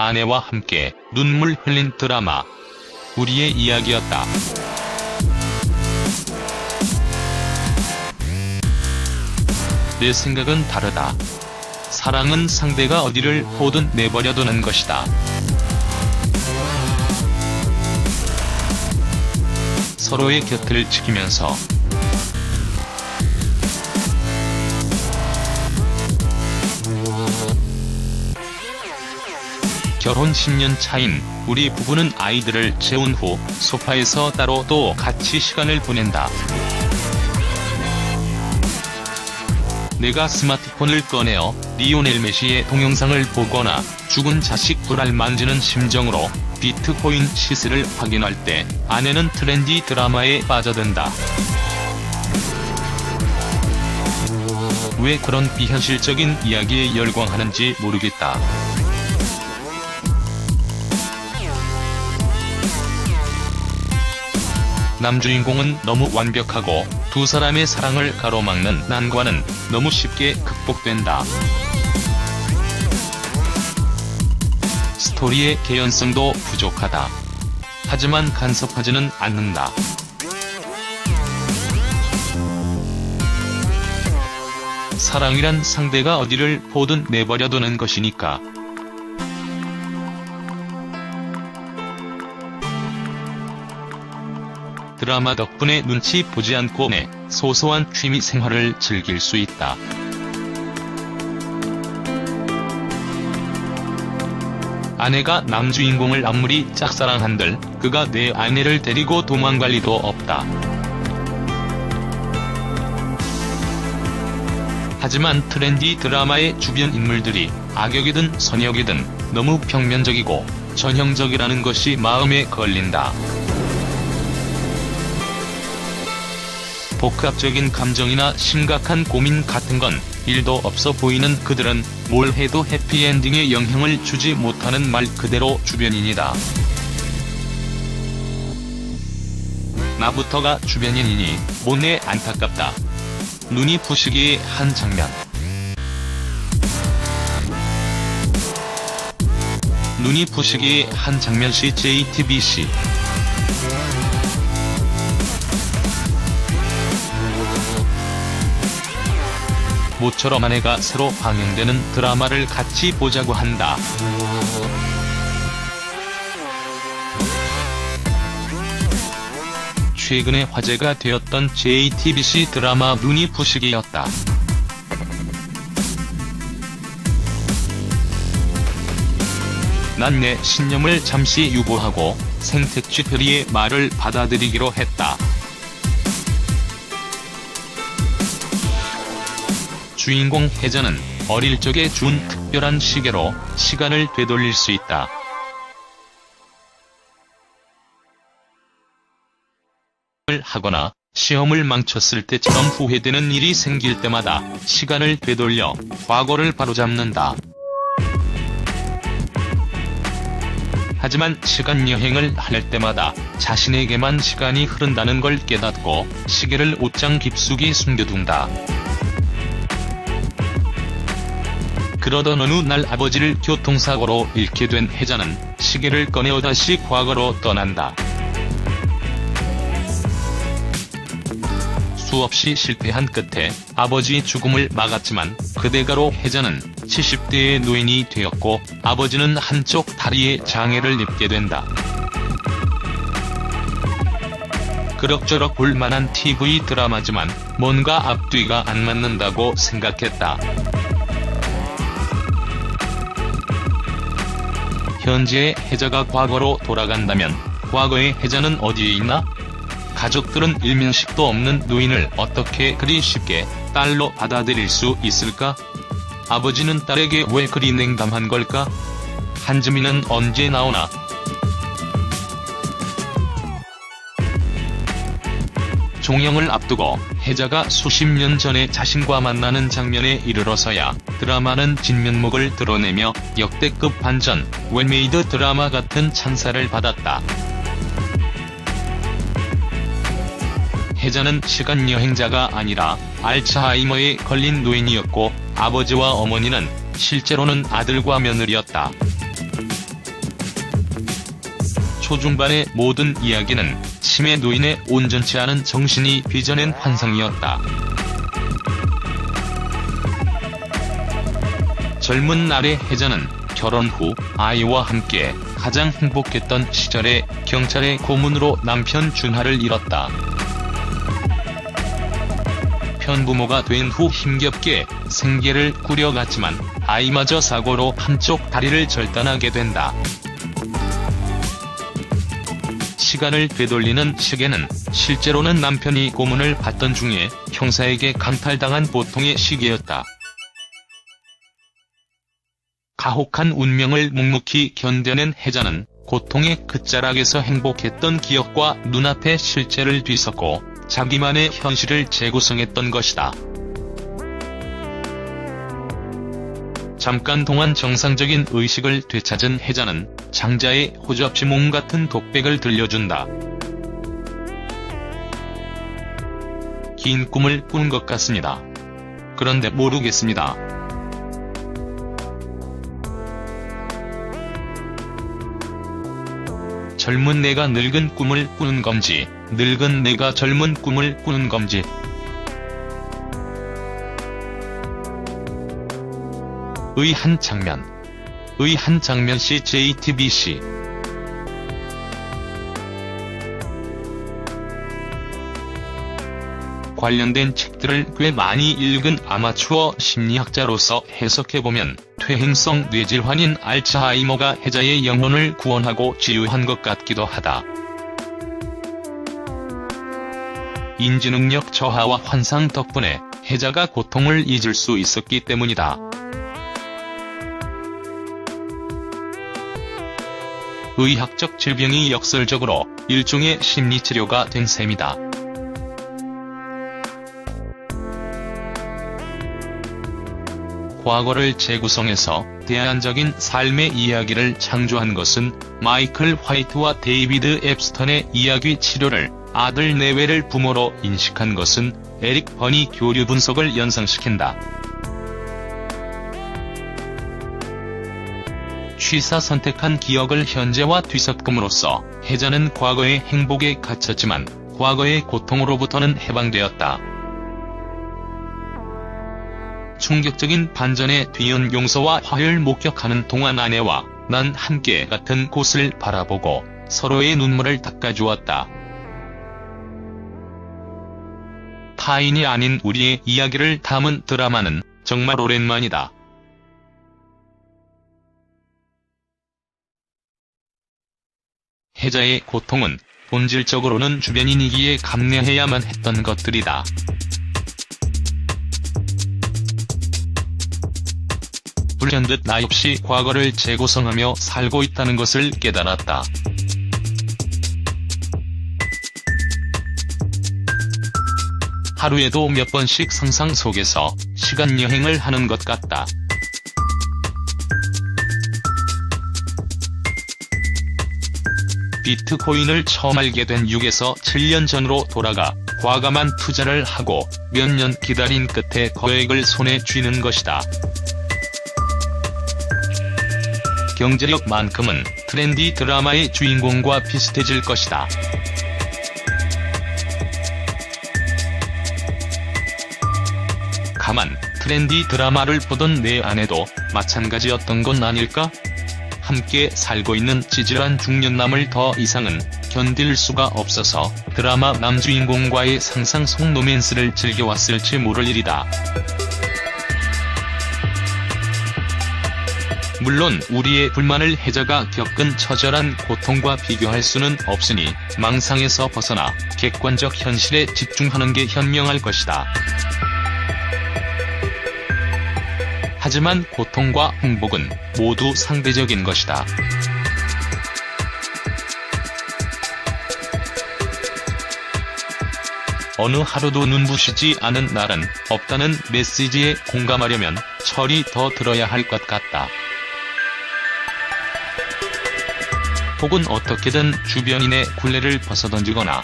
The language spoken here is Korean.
아내와 함께 눈물 흘린 드라마 우리의 이야기였다. 내 생각은 다르다. 사랑은 상대가 어디를 보든 내버려두는 것이다. 서로의 곁을 지키면서 결혼 10년 차인 우리 부부는 아이들을 재운 후 소파에서 따로 또 같이 시간을 보낸다. 내가 스마트폰을 꺼내어 리오넬 메시의 동영상을 보거나 죽은 자식 불알 만지는 심정으로 비트코인 시세를 확인할 때 아내는 트렌디 드라마에 빠져든다. 왜 그런 비현실적인 이야기에 열광하는지 모르겠다. 남주인공은 너무 완벽하고 두 사람의 사랑을 가로막는 난관은 너무 쉽게 극복된다. 스토리의 개연성도 부족하다. 하지만 간섭하지는 않는다. 사랑이란 상대가 어디를 보든 내버려두는 것이니까. 드라마 덕분에 눈치 보지 않고 내 소소한 취미 생활을 즐길 수 있다. 아내가 남주인공을 아무리 짝사랑한들 그가 내 아내를 데리고 도망갈 리도 없다. 하지만 트렌디 드라마의 주변 인물들이 악역이든 선역이든 너무 평면적이고 전형적이라는 것이 마음에 걸린다. 복합적인 감정이나 심각한 고민 같은 건 1도 없어 보이는 그들은 뭘 해도 해피엔딩에 영향을 주지 못하는 말 그대로 주변인이다. 나부터가 주변인이니 못내 안타깝다. 눈이 부시기의 한 장면. 눈이 부시기의 한 장면시 JTBC. 모처럼 아내가 새로 방영되는 드라마를 같이 보자고 한다. 최근에 화제가 되었던 JTBC 드라마 눈이 부시기였다. 난 내 신념을 잠시 유보하고 생택쥐 페리의 말을 받아들이기로 했다. 주인공 혜자는 어릴 적에 준 특별한 시계로 시간을 되돌릴 수 있다. 하거나 시험을 망쳤을 때처럼 후회되는 일이 생길 때마다 시간을 되돌려 과거를 바로잡는다. 하지만 시간여행을 할 때마다 자신에게만 시간이 흐른다는 걸 깨닫고 시계를 옷장 깊숙이 숨겨둔다. 그러던 어느 날 아버지를 교통사고로 잃게 된 혜자는 시계를 꺼내어 다시 과거로 떠난다. 수없이 실패한 끝에 아버지의 죽음을 막았지만 그 대가로 혜자는 70대의 노인이 되었고 아버지는 한쪽 다리에 장애를 입게 된다. 그럭저럭 볼만한 TV 드라마지만 뭔가 앞뒤가 안 맞는다고 생각했다. 현재의 혜자가 과거로 돌아간다면 과거의 혜자는 어디에 있나? 가족들은 일면식도 없는 노인을 어떻게 그리 쉽게 딸로 받아들일 수 있을까? 아버지는 딸에게 왜 그리 냉담한 걸까? 한지민은 언제 나오나? 종영을 앞두고 혜자가 수십 년 전에 자신과 만나는 장면에 이르러서야 드라마는 진면목을 드러내며 역대급 반전, 웰메이드 드라마 같은 찬사를 받았다. 혜자는 시간여행자가 아니라 알츠하이머에 걸린 노인이었고 아버지와 어머니는 실제로는 아들과 며느리였다. 초중반의 모든 이야기는 치매 노인의 온전치 않은 정신이 빚어낸 환상이었다. 젊은 날의 혜자는 결혼 후 아이와 함께 가장 행복했던 시절에 경찰의 고문으로 남편 준하를 잃었다. 편부모가 된 후 힘겹게 생계를 꾸려갔지만 아이마저 사고로 한쪽 다리를 절단하게 된다. 시간을 되돌리는 시계는 실제로는 남편이 고문을 받던 중에 형사에게 강탈당한 보통의 시계였다. 가혹한 운명을 묵묵히 견뎌낸 혜자는 고통의 끝자락에서 행복했던 기억과 눈앞의 실체를 뒤섞고 자기만의 현실을 재구성했던 것이다. 잠깐 동안 정상적인 의식을 되찾은 혜자는 장자의 호접지 몸 같은 독백을 들려준다. 긴 꿈을 꾼 것 같습니다. 그런데 모르겠습니다. 젊은 내가 늙은 꿈을 꾸는 건지, 늙은 내가 젊은 꿈을 꾸는 건지. 의 한 장면 시 JTBC. 관련된 책들을 꽤 많이 읽은 아마추어 심리학자로서 해석해보면 퇴행성 뇌질환인 알츠하이머가 혜자의 영혼을 구원하고 치유한 것 같기도 하다. 인지능력 저하와 환상 덕분에 혜자가 고통을 잊을 수 있었기 때문이다. 의학적 질병이 역설적으로 일종의 심리치료가 된 셈이다. 과거를 재구성해서 대안적인 삶의 이야기를 창조한 것은 마이클 화이트와 데이비드 앱스턴의 이야기 치료를, 아들 내외를 부모로 인식한 것은 에릭 버니 교류 분석을 연상시킨다. 취사 선택한 기억을 현재와 뒤섞음으로써 혜자는 과거의 행복에 갇혔지만 과거의 고통으로부터는 해방되었다. 충격적인 반전의 뒤은 용서와 화해를 목격하는 동안 아내와 난 함께 같은 곳을 바라보고 서로의 눈물을 닦아주었다. 타인이 아닌 우리의 이야기를 담은 드라마는 정말 오랜만이다. 혜자의 고통은 본질적으로는 주변인이기에 감내해야만 했던 것들이다. 불현듯 나 없이 과거를 재구성하며 살고 있다는 것을 깨달았다. 하루에도 몇 번씩 상상 속에서 시간여행을 하는 것 같다. 비트코인을 처음 알게 된 6에서 7년 전으로 돌아가 과감한 투자를 하고 몇 년 기다린 끝에 거액을 손에 쥐는 것이다. 경제력만큼은 트렌디 드라마의 주인공과 비슷해질 것이다. 가만 트렌디 드라마를 보던 내 아내도 마찬가지였던 건 아닐까? 함께 살고 있는 찌질한 중년남을 더 이상은 견딜 수가 없어서 드라마 남주인공과의 상상 속 로맨스를 즐겨왔을지 모를 일이다. 물론 우리의 불만을 혜자가 겪은 처절한 고통과 비교할 수는 없으니 망상에서 벗어나 객관적 현실에 집중하는 게 현명할 것이다. 하지만 고통과 행복은 모두 상대적인 것이다. 어느 하루도 눈부시지 않은 날은 없다는 메시지에 공감하려면 철이 더 들어야 할 것 같다. 혹은 어떻게든 주변인의 굴레를 벗어던지거나